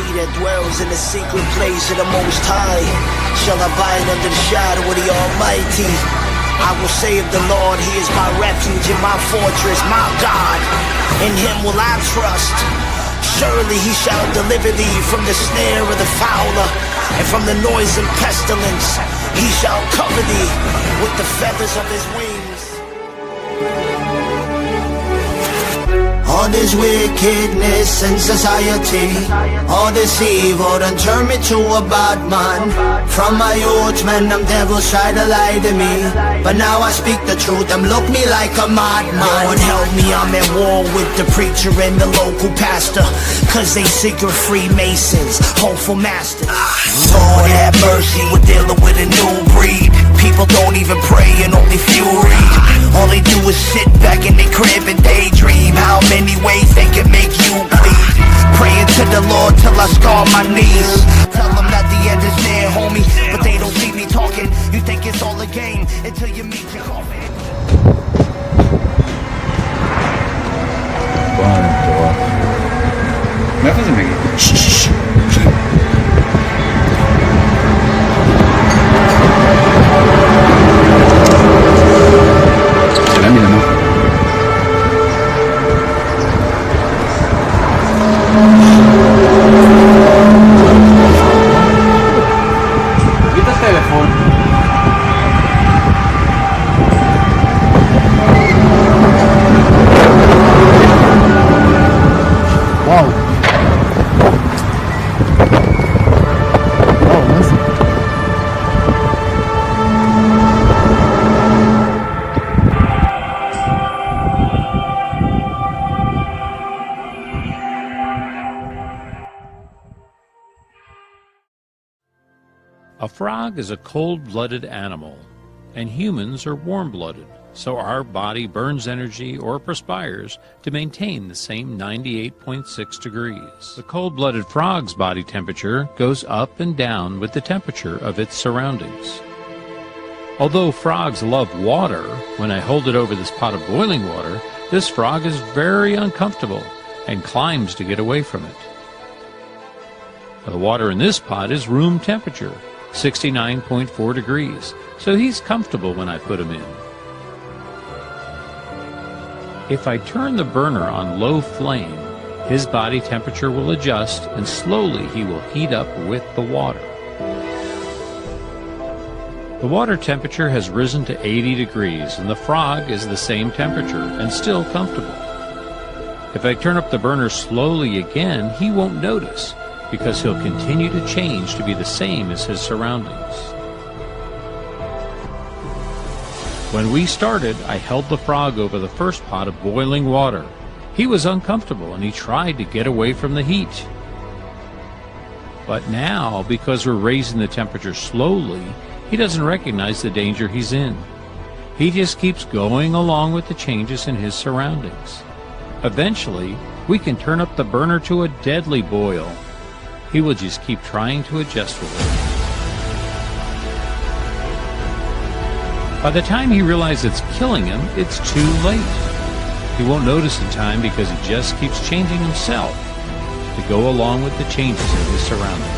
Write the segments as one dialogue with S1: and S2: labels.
S1: He that dwells in the secret place of the Most High shall abide under the shadow of the Almighty. I will say of the Lord, He is my refuge and my fortress, my God. In Him will I trust. Surely He shall deliver thee from the snare of the fowler and from the noisome pestilence. He shall cover thee with the feathers of His wings. All this wickedness in society, all this evil done turned me to a bad man. From my youth, man, them devils try to lie to me, but now I speak the truth, them look me like a madman. Lord help me, I'm at war with the preacher and the local pastor, cause they secret Freemasons, hopeful masters. Lord have mercy, we're dealing with a new breed. People don't even pray and only few read. All they do is sit back in their crib and daydream. How many ways they can make you bleed? Praying to the Lord till I scar my knees. Tell them that the end is near, homie, but they don't see me talking. You think it's all a game until you meet your coffin.
S2: Vai fazer bem. Será mina, não? Evita o telefone. Uau!
S3: A frog is a cold-blooded animal, and humans are warm-blooded, so our body burns energy or perspires to maintain the same 98.6 degrees. The cold-blooded frog's body temperature goes up and down with the temperature of its surroundings. Although frogs love water, when I hold it over this pot of boiling water, this frog is very uncomfortable and climbs to get away from it. The water in this pot is room temperature, 69.4 degrees, so he's comfortable when I put him in. If I turn the burner on low flame, his body temperature will adjust and slowly he will heat up with the water. The water temperature has risen to 80 degrees and the frog is the same temperature and still comfortable. If I turn up the burner slowly again, he won't notice, because he'll continue to change to be the same as his surroundings. When we started, I held the frog over the first pot of boiling water. He was uncomfortable and he tried to get away from the heat. But now, because we're raising the temperature slowly, he doesn't recognize the danger he's in. He just keeps going along with the changes in his surroundings. Eventually, we can turn up the burner to a deadly boil. He will just keep trying to adjust with it. By the time he realizes it's killing him, it's too late. He won't notice in time because he just keeps changing himself to go along with the changes in his surroundings.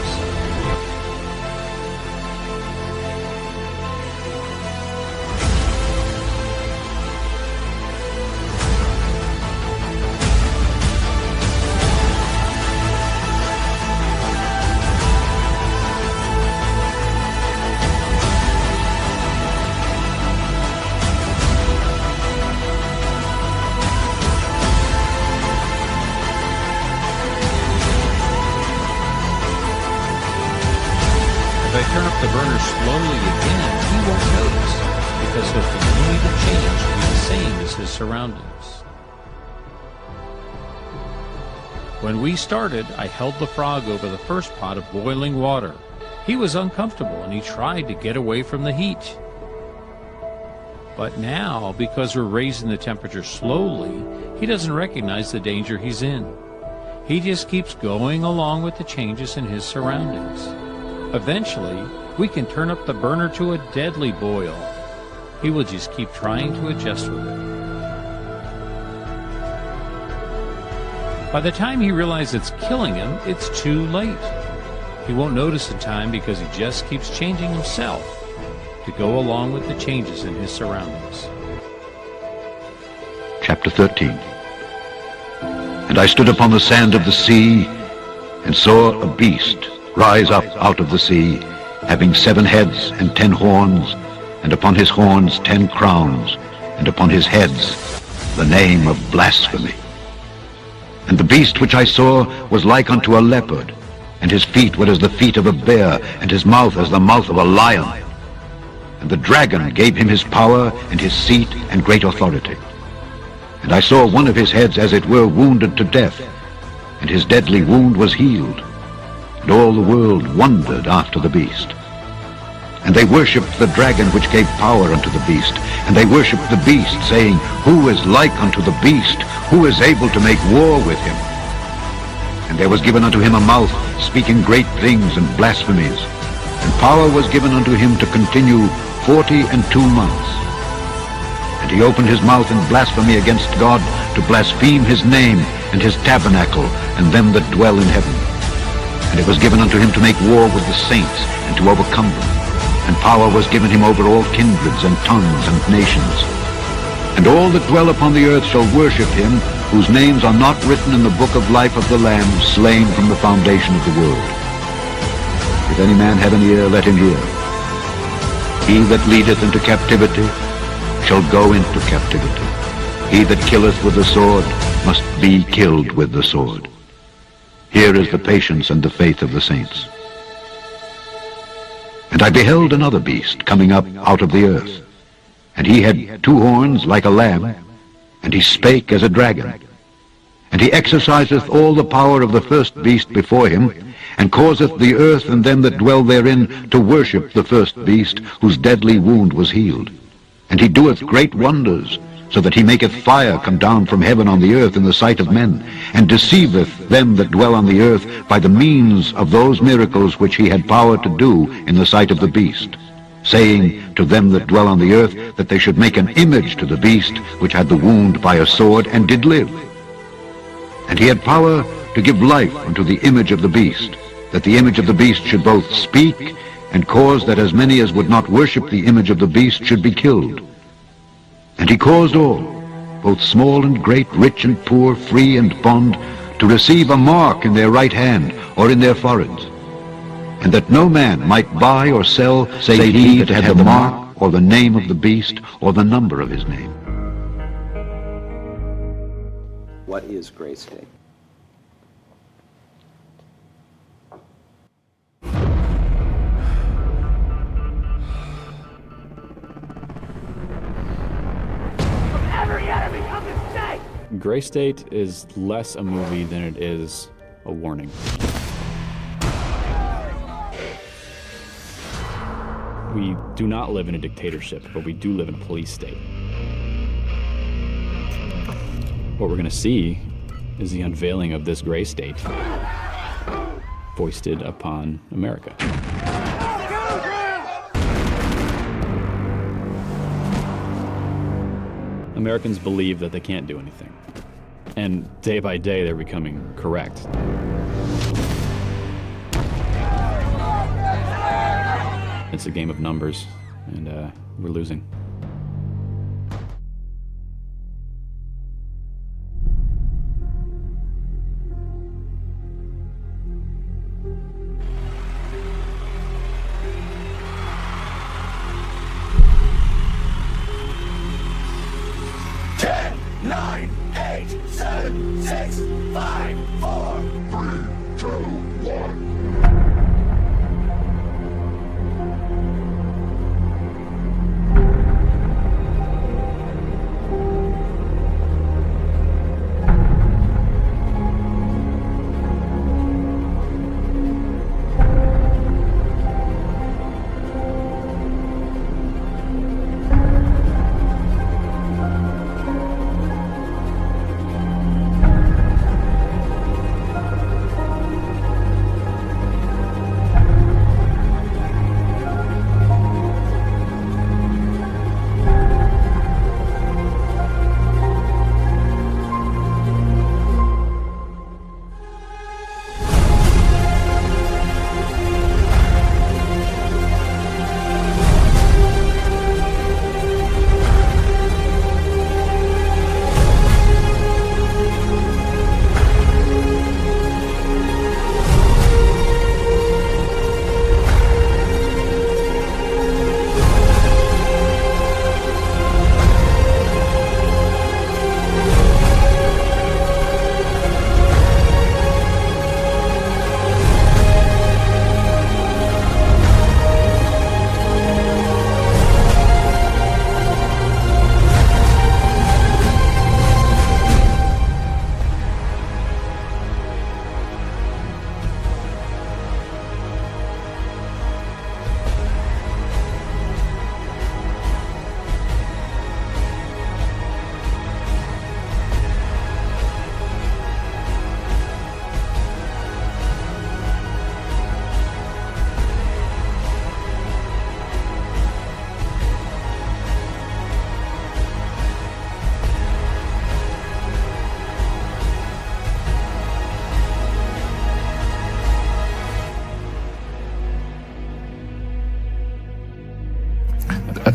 S3: If I turn up the burner slowly again, he won't notice, because he'll continue to change to be the same as his surroundings. When we started, I held the frog over the first pot of boiling water. He was uncomfortable and he tried to get away from the heat. But now, because we're raising the temperature slowly, he doesn't recognize the danger he's in. He just keeps going along with the changes in his surroundings. Eventually, we can turn up the burner to a deadly boil. He will just keep trying to adjust with it. By the time he realizes it's killing him, it's too late. He won't notice the time because he just keeps changing himself to go along with the changes in his surroundings.
S4: Chapter 13. And I stood upon the sand of the sea, and saw a beast rise up out of the sea, having 7 heads and 10 horns, and upon his horns 10 crowns, and upon his heads the name of blasphemy. And the beast which I saw was like unto a leopard, and his feet were as the feet of a bear, and his mouth as the mouth of a lion. And the dragon gave him his power, and his seat, and great authority. And I saw one of his heads as it were wounded to death, and his deadly wound was healed. And all the world wondered after the beast. And they worshipped the dragon which gave power unto the beast. And they worshipped the beast, saying, Who is like unto the beast? Who is able to make war with him? And there was given unto him a mouth, speaking great things and blasphemies. And power was given unto him to continue 42 months. And he opened his mouth in blasphemy against God, to blaspheme his name, and his tabernacle, and them that dwell in heaven. And it was given unto him to make war with the saints, and to overcome them. And power was given him over all kindreds, and tongues, and nations. And all that dwell upon the earth shall worship him, whose names are not written in the book of life of the Lamb, slain from the foundation of the world. If any man have an ear, let him hear. He that leadeth into captivity shall go into captivity. He that killeth with the sword must be killed with the sword. Here is the patience and the faith of the saints. And I beheld another beast coming up out of the earth. And he had 2 horns like a lamb, and he spake as a dragon. And he exerciseth all the power of the first beast before him, and causeth the earth and them that dwell therein to worship the first beast, whose deadly wound was healed. And he doeth great wonders, so that he maketh fire come down from heaven on the earth in the sight of men, and deceiveth them that dwell on the earth by the means of those miracles which he had power to do in the sight of the beast, saying to them that dwell on the earth that they should make an image to the beast which had the wound by a sword, and did live. And he had power to give life unto the image of the beast, that the image of the beast should both speak, and cause that as many as would not worship the image of the beast should be killed. And he caused all, both small and great, rich and poor, free and bond, to receive a mark in their right hand or in their foreheads, and that no man might buy or sell, save he that had the mark or the name of the beast or the number of his name.
S5: What is gray state?
S2: Gray State is less a movie than it is a warning. We do not live in a dictatorship, but we do live in a police state. What we're going to see is the unveiling of this gray state foisted upon America. Americans believe that they can't do anything. And day by day, they're becoming correct. It's a game of numbers, and we're losing.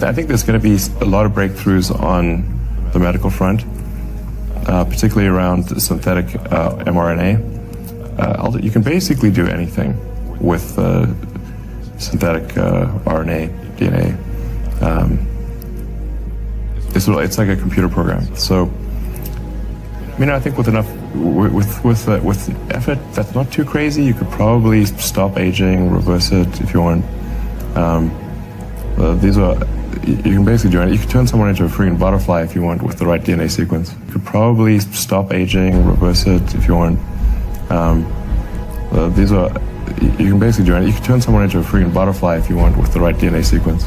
S6: I think there's going to be a lot of breakthroughs on the medical front, particularly around synthetic mRNA. You can basically do anything with synthetic RNA, DNA. It's like a computer program. So, I think with enough, with effort that's not too crazy, you could probably stop aging, reverse it if you want. You can basically do it. You could turn someone into a freaking butterfly if you want with the right DNA sequence. You could probably stop aging, reverse it if you want. You can basically do it. You could turn someone into a freaking butterfly if you want with the right DNA sequence.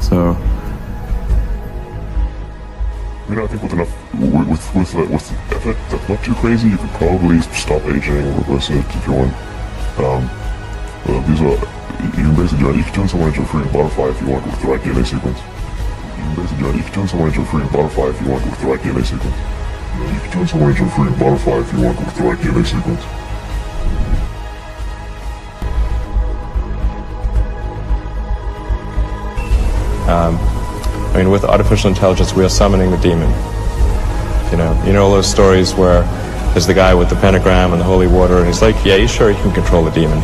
S6: So,
S7: I think with enough, with effort that's not too crazy, you could probably stop aging, reverse it if you want. You can basically do it. You can turn someone into a freaking butterfly if you want with the right DNA sequence. You can basically do it. You can turn someone into a freaking butterfly if you want with the right DNA sequence. You can turn someone into a freaking butterfly if you want with the right DNA sequence.
S6: With artificial intelligence, we are summoning the demon. You know all those stories where there's the guy with the pentagram and the holy water, and he's like, yeah, you sure you can control the demon?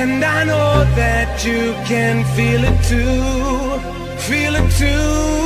S8: And I know that you can feel it too, feel it too.